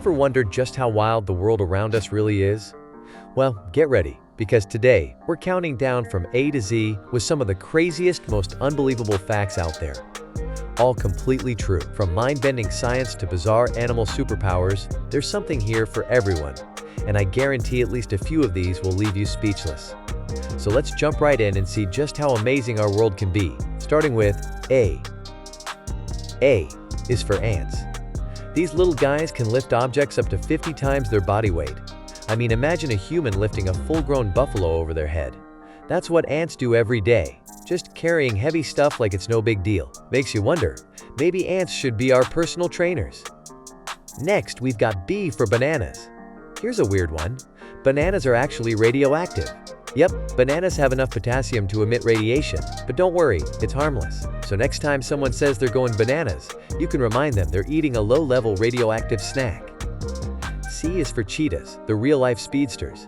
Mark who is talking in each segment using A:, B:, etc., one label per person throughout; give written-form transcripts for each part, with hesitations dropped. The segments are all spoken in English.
A: ever wondered just how wild the world around us really is? Well, get ready, because today, we're counting down from A to Z with some of the craziest, most unbelievable facts out there. All completely true. From mind-bending science to bizarre animal superpowers, there's something here for everyone. And I guarantee at least a few of these will leave you speechless. So let's jump right in and see just how amazing our world can be, starting with A. A is for ants. These little guys can lift objects up to 50 times their body weight. I mean, imagine a human lifting a full-grown buffalo over their head. That's what ants do every day, just carrying heavy stuff like it's no big deal. Makes you wonder, maybe ants should be our personal trainers. Next, we've got B for bananas. Here's a weird one. Bananas are actually radioactive. Yep, bananas have enough potassium to emit radiation, but don't worry, it's harmless. So next time someone says they're going bananas, you can remind them they're eating a low-level radioactive snack. C is for cheetahs, the real-life speedsters.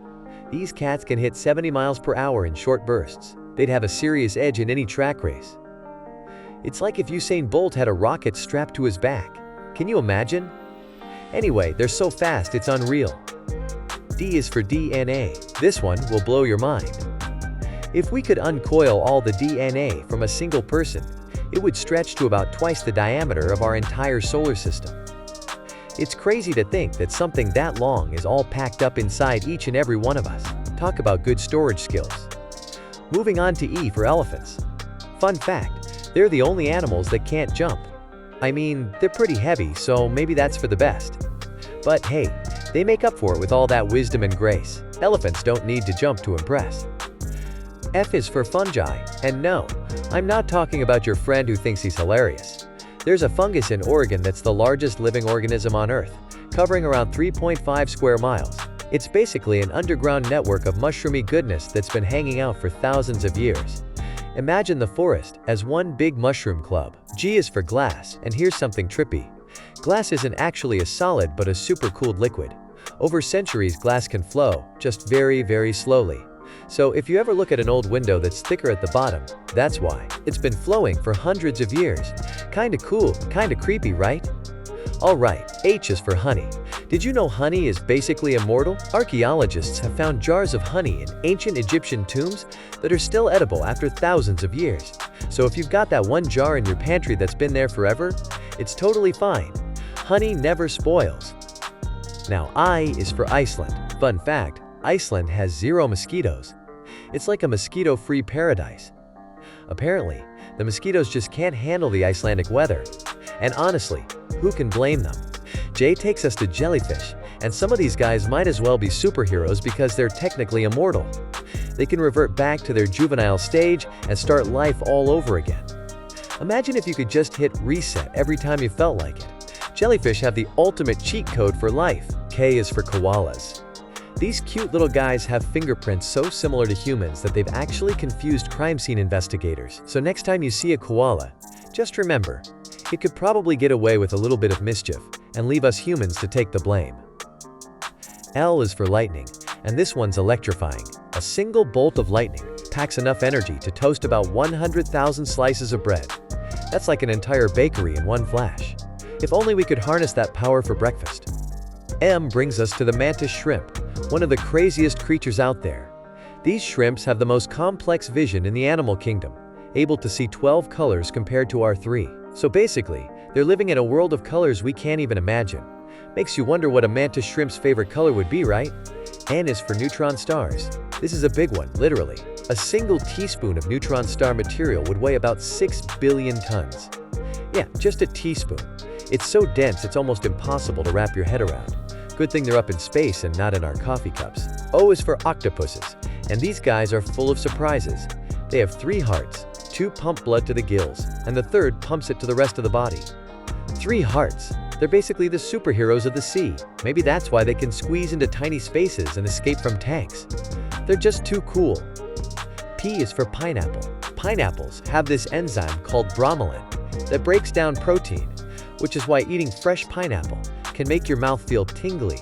A: These cats can hit 70 miles per hour in short bursts. They'd have a serious edge in any track race. It's like if Usain Bolt had a rocket strapped to his back. Can you imagine? Anyway, they're so fast it's unreal. D is for DNA. This one will blow your mind. If we could uncoil all the DNA from a single person, it would stretch to about twice the diameter of our entire solar system. It's crazy to think that something that long is all packed up inside each and every one of us. Talk about good storage skills. Moving on to E for elephants. Fun fact, they're the only animals that can't jump. I mean, they're pretty heavy, so maybe that's for the best. But hey, they make up for it with all that wisdom and grace. Elephants don't need to jump to impress. F is for fungi, and no, I'm not talking about your friend who thinks he's hilarious. There's a fungus in Oregon that's the largest living organism on Earth, covering around 3.5 square miles. It's basically an underground network of mushroomy goodness that's been hanging out for thousands of years. Imagine the forest as one big mushroom club. G is for glass, and here's something trippy. Glass isn't actually a solid but a super-cooled liquid. Over centuries, glass can flow, just very, very slowly. So if you ever look at an old window that's thicker at the bottom, that's why. It's been flowing for hundreds of years. Kinda cool, kinda creepy, right? Alright, H is for honey. Did you know honey is basically immortal? Archaeologists have found jars of honey in ancient Egyptian tombs that are still edible after thousands of years. So if you've got that one jar in your pantry that's been there forever, it's totally fine. Honey never spoils. Now I is for Iceland. Fun fact, Iceland has 0 mosquitoes. It's like a mosquito-free paradise. Apparently, the mosquitoes just can't handle the Icelandic weather. And honestly, who can blame them? J takes us to jellyfish, and some of these guys might as well be superheroes because they're technically immortal. They can revert back to their juvenile stage and start life all over again. Imagine if you could just hit reset every time you felt like it. Jellyfish have the ultimate cheat code for life. K is for koalas. These cute little guys have fingerprints so similar to humans that they've actually confused crime scene investigators. So next time you see a koala, just remember, it could probably get away with a little bit of mischief and leave us humans to take the blame. L is for lightning, and this one's electrifying. A single bolt of lightning packs enough energy to toast about 100,000 slices of bread. That's like an entire bakery in one flash. If only we could harness that power for breakfast. M brings us to the mantis shrimp, one of the craziest creatures out there. These shrimps have the most complex vision in the animal kingdom, able to see 12 colors compared to our 3. So basically, they're living in a world of colors we can't even imagine. Makes you wonder what a mantis shrimp's favorite color would be, right? N is for neutron stars. This is a big one, literally. A single teaspoon of neutron star material would weigh about 6 billion tons. Yeah, just a teaspoon. It's so dense it's almost impossible to wrap your head around. Good thing they're up in space and not in our coffee cups. O is for octopuses, and these guys are full of surprises. They have 3 hearts, 2 pump blood to the gills, and the third pumps it to the rest of the body. 3 hearts. They're basically the superheroes of the sea. Maybe that's why they can squeeze into tiny spaces and escape from tanks. They're just too cool. P is for pineapple. Pineapples have this enzyme called bromelain that breaks down protein, which is why eating fresh pineapple can make your mouth feel tingly.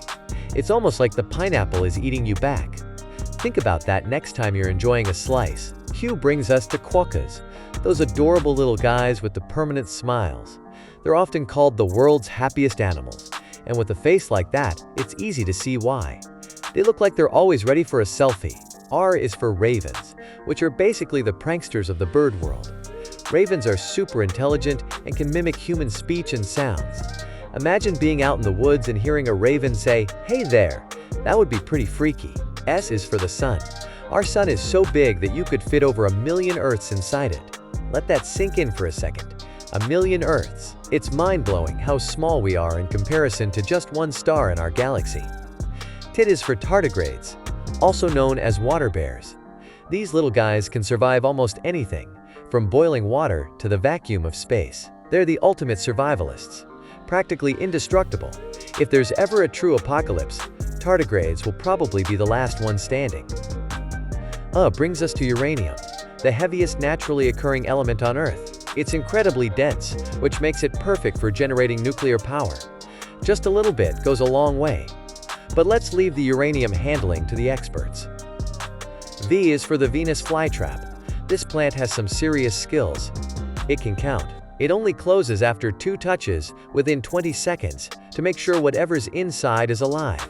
A: It's almost like the pineapple is eating you back. Think about that next time you're enjoying a slice. Q brings us to quokkas, those adorable little guys with the permanent smiles. They're often called the world's happiest animals, And with a face like that, it's easy to see why. They look like they're always ready for a selfie. R is for ravens, which are basically the pranksters of the bird world. Ravens are super intelligent and can mimic human speech and sounds. Imagine being out in the woods and hearing a raven say, "Hey there." That would be pretty freaky. S is for the sun. Our sun is so big that you could fit over 1,000,000 Earths inside it. Let that sink in for a second. 1,000,000 Earths. It's mind-blowing how small we are in comparison to just one star in our galaxy. T is for tardigrades, also known as water bears. These little guys can survive almost anything, from boiling water to the vacuum of space. They're the ultimate survivalists, practically indestructible. If there's ever a true apocalypse, tardigrades will probably be the last one standing. Brings us to uranium, the heaviest naturally occurring element on Earth. It's incredibly dense, which makes it perfect for generating nuclear power. Just a little bit goes a long way. But let's leave the uranium handling to the experts. V is for the Venus flytrap. This plant has some serious skills. It can count. It only closes after 2 touches within 20 seconds to make sure whatever's inside is alive.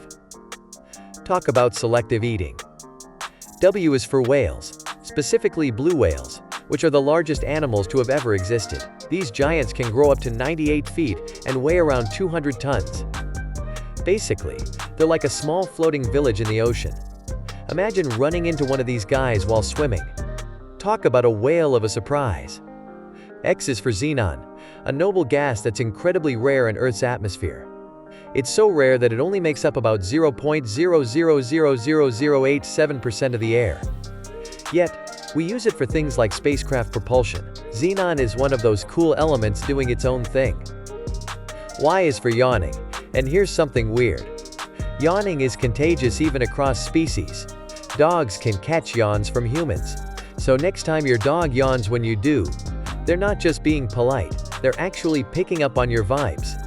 A: Talk about selective eating. W is for whales, specifically blue whales, which are the largest animals to have ever existed. These giants can grow up to 98 feet and weigh around 200 tons. Basically, they're like a small floating village in the ocean. Imagine running into one of these guys while swimming. Talk about a whale of a surprise. X is for xenon, a noble gas that's incredibly rare in Earth's atmosphere. It's so rare that it only makes up about 0.0000087% of the air. Yet, we use it for things like spacecraft propulsion. Xenon is one of those cool elements doing its own thing. Y is for yawning, and here's something weird. Yawning is contagious even across species. Dogs can catch yawns from humans. So next time your dog yawns when you do, they're not just being polite, they're actually picking up on your vibes.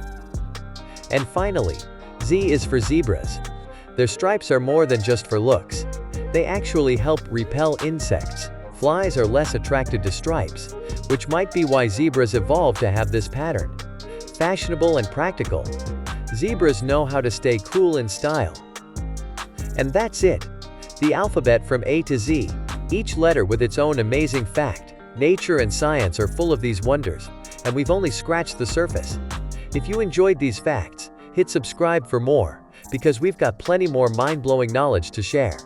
A: And finally, Z is for zebras. Their stripes are more than just for looks. They actually help repel insects. Flies are less attracted to stripes, which might be why zebras evolved to have this pattern. Fashionable and practical, zebras know how to stay cool in style. And that's it. The alphabet from A to Z, each letter with its own amazing fact. Nature and science are full of these wonders, and we've only scratched the surface. If you enjoyed these facts, hit subscribe for more, because we've got plenty more mind-blowing knowledge to share.